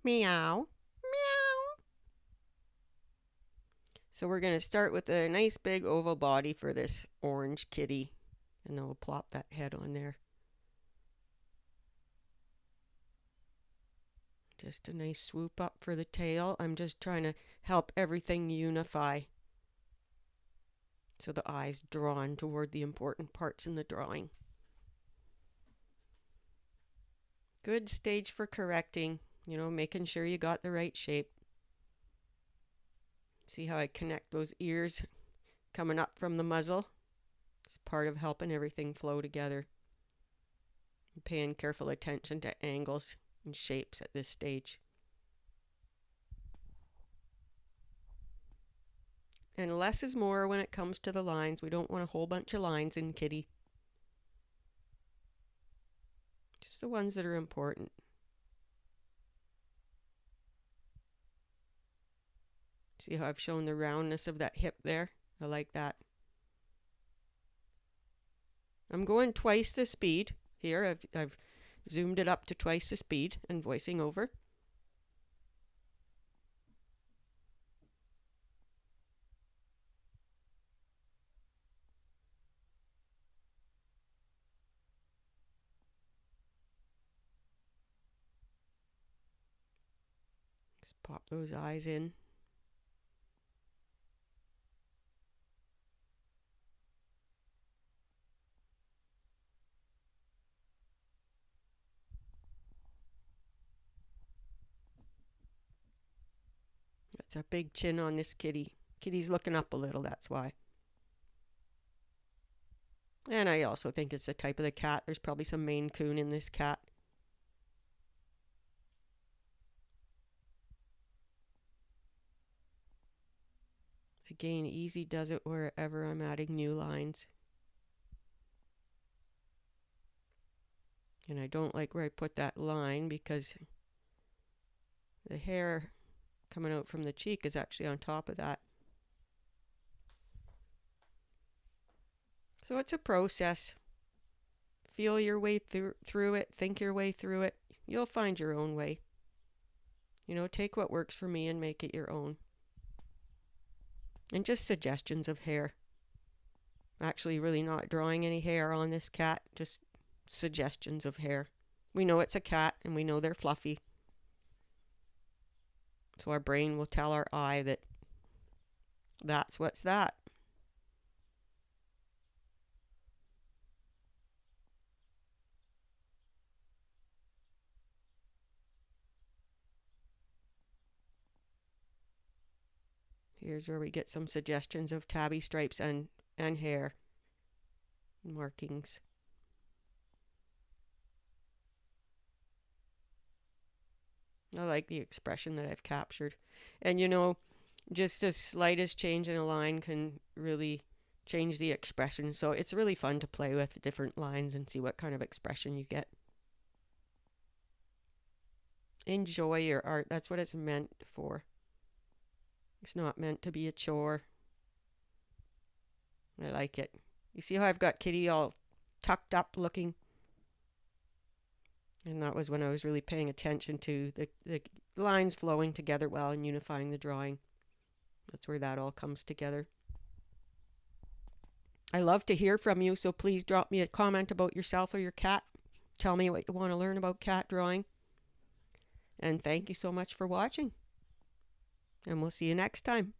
Meow. Meow. So we're going to start with a nice big oval body for this orange kitty. And then we'll plop that head on there. Just a nice swoop up for the tail. I'm just trying to help everything unify, so the eye's drawn toward the important parts in the drawing. Good stage for correcting, making sure you got the right shape. See how I connect those ears coming up from the muzzle? It's part of helping everything flow together. I'm paying careful attention to angles and shapes at this stage. And less is more when it comes to the lines. We don't want a whole bunch of lines in kitty. Just the ones that are important. See how I've shown the roundness of that hip there? I like that. I'm going twice the speed here. I've zoomed it up to twice the speed and voicing over. Just pop those eyes in. That's a big chin on this kitty. Kitty's looking up a little, that's why. And I also think it's the type of the cat. There's probably some Maine Coon in this cat. Again, easy does it wherever I'm adding new lines. And I don't like where I put that line because the hair coming out from the cheek is actually on top of that. So it's a process. Feel your way through it, think your way through it. You'll find your own way. Take what works for me and make it your own. And just suggestions of hair. Actually really not drawing any hair on this cat, just suggestions of hair. We know it's a cat and we know they're fluffy. So our brain will tell our eye that that's what's that. Here's where we get some suggestions of tabby stripes and hair markings. I like the expression that I've captured. And just the slightest change in a line can really change the expression. So it's really fun to play with different lines and see what kind of expression you get. Enjoy your art. That's what it's meant for. It's not meant to be a chore. I like it. You see how I've got Kitty all tucked up looking? And that was when I was really paying attention to the lines flowing together well and unifying the drawing. That's where that all comes together. I love to hear from you, so please drop me a comment about yourself or your cat. Tell me what you want to learn about cat drawing. And thank you so much for watching. And we'll see you next time.